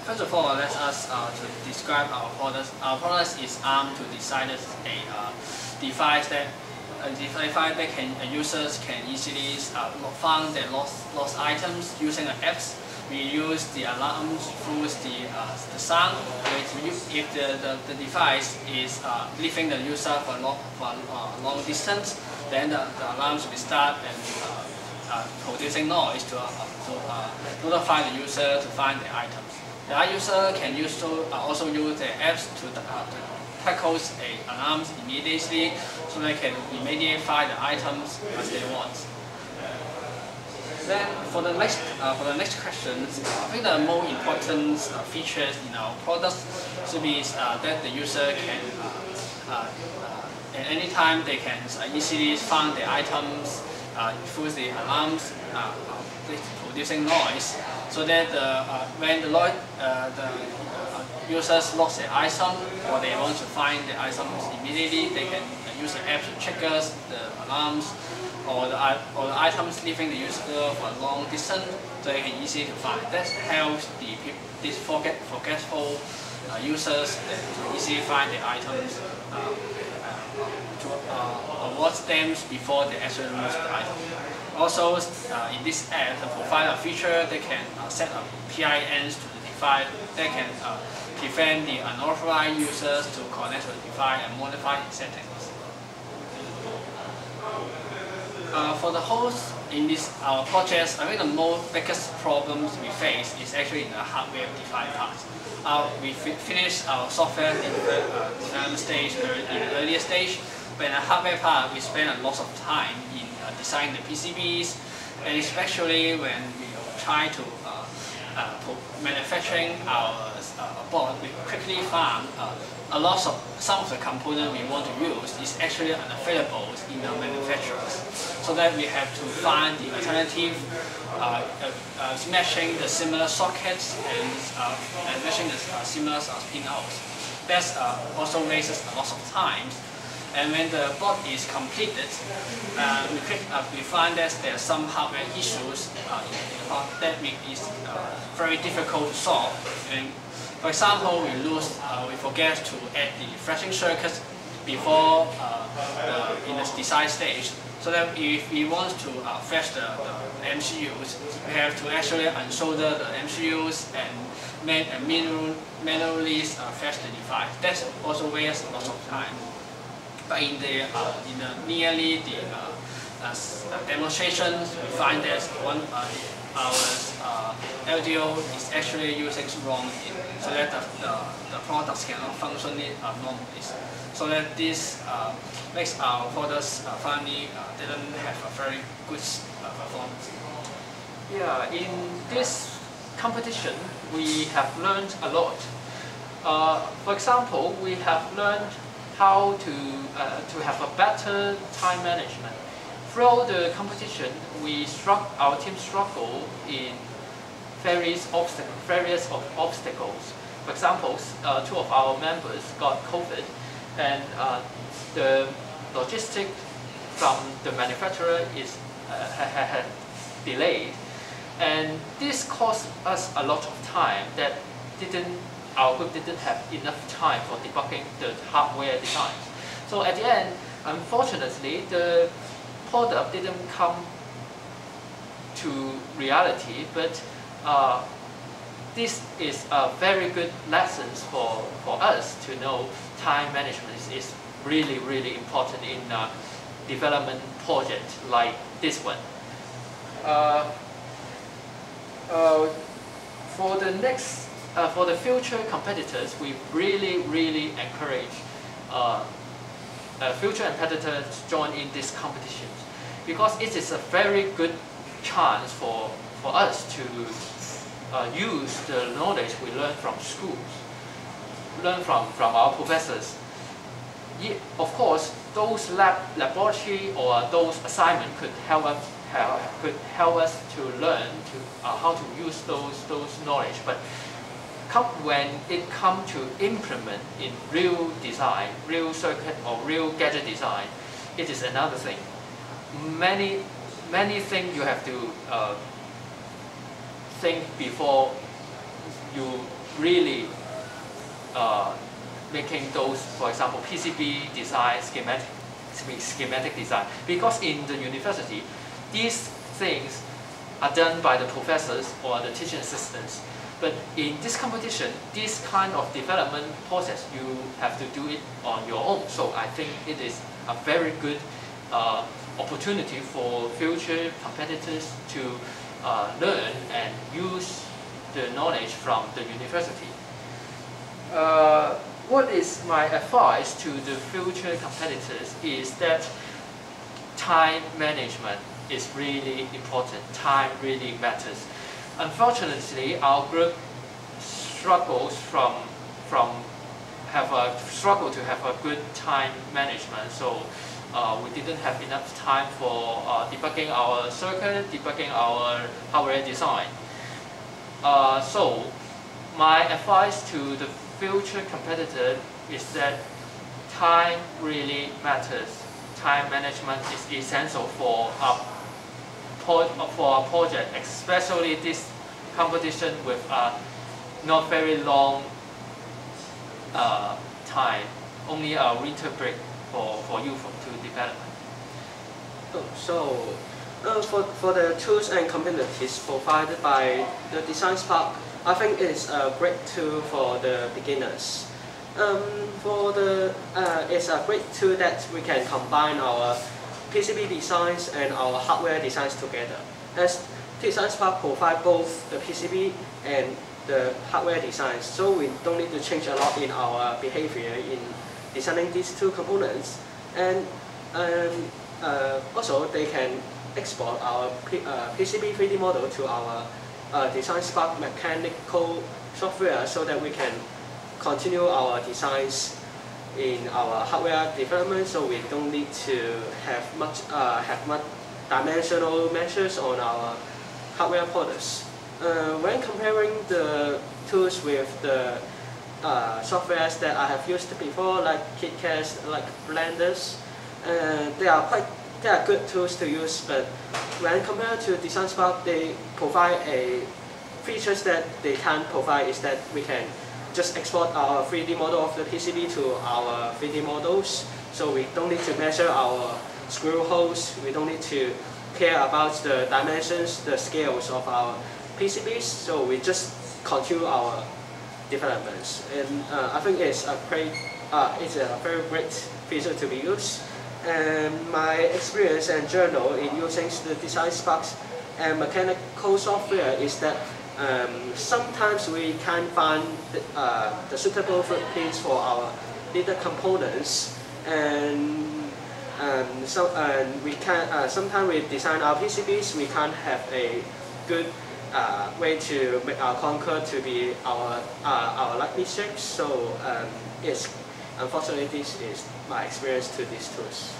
First of all, let us to describe our product. Our product is armed to design a device that users can easily find their lost items using apps. We use the alarms through the sound. If the device is leaving the user for a long distance, then the alarms will start and producing noise to notify the user to find the items. The user can also use the apps to tackle alarms immediately, so they can immediately find the items as they want. Then for the next question, I think the most important features in our product should be that the user can at any time they can easily find the items through the alarms producing noise, so that when the users lost the item or they want to find the items immediately, they can use the app to trigger the alarms or the items leaving the user for a long distance, so they can easily to find. That helps these forgetful users to easily find the items to avoid them before they actually lose the item. Also, in this app, to provide a feature they can set up PINs to the device that can prevent the unauthorized users to connect to the device and modify its settings. For the host in our projects, I think the biggest problems we face is actually in the hardware design part. We finished our software development stage in the earlier stage, but in the hardware part, we spend a lot of time in designing the PCBs, and especially when we try to manufacturing our board, we quickly found some of the components we want to use is actually unavailable in our manufacturers. So that we have to find the alternative, matching the similar sockets and matching the similar pinouts. That also raises a lot of time. And when the board is completed, we find that there are some hardware issues that make it very difficult to solve. And for example, we forget to add the flashing circuits before in the design stage. So that if we want to flash the MCUs, we have to actually unsolder the MCUs and manually flash the device. That also wastes a lot of time. But in the demonstrations, we find that our LDO is actually using wrong, so that the products cannot function normally. So that this makes our products finally didn't have a very good performance. Yeah, in this competition, we have learned a lot. For example, we have learned how to have a better time management. Throughout the competition, our team struggled in various obstacles. For example, 2 of our members got COVID, and the logistic from the manufacturer had delayed, and this cost us a lot of time that our group didn't have enough time for debugging the hardware design. So at the end, unfortunately, the product didn't come to reality, but this is a very good lesson for us to know time management is really, really important in a development project like this one. For the future competitors, we really encourage future competitors to join in these competitions, because it is a very good chance for us to use the knowledge we learn from schools, learn from our professors. Of course, those laboratory or those assignments could help us to learn how to use those knowledge, but when it comes to implement in real design, real circuit or real gadget design, it is another thing. Many things you have to think before you really making those, for example, PCB design, schematic design. Because in the university, these things are done by the professors or the teaching assistants. But in this competition, this kind of development process, you have to do it on your own. So I think it is a very good opportunity for future competitors to learn and use the knowledge from the university. What is my advice to the future competitors is that time management is really important. Time really matters. Unfortunately, our group struggles struggle to have a good time management. So we didn't have enough time for debugging our circuit, debugging our hardware design. So my advice to the future competitor is that time really matters. Time management is essential for a project, especially this competition with a not very long time, only a winter break for you to development. For the tools and capabilities provided by the Design Spark, I think it is a great tool for the beginners. It's a great tool that we can combine our PCB designs and our hardware designs together. As Design Spark provide both the PCB and the hardware designs, so we don't need to change a lot in our behavior in designing these two components. And also they can export our PCB 3D model to our Design Spark mechanical software so that we can continue our designs in our hardware development, so we don't need to have much dimensional measures on our hardware products. When comparing the tools with the softwares that I have used before, like KitKat, like Blenders, they are good tools to use. But when compared to Design Spark, they provide features that they can't provide is that we can just export our 3D model of the PCB to our 3D models. So we don't need to measure our screw holes. We don't need to care about the dimensions, the scales of our PCBs. So we just continue our developments. And I think it's a very great feature to be used. And my experience and journal in using the Design Sparks and mechanical software is that sometimes we can't find the suitable footprints for our little components, and sometimes we design our PCBs, we can't have a good way to make our conquer to be our likely shapes. So unfortunately, this is my experience to these tools.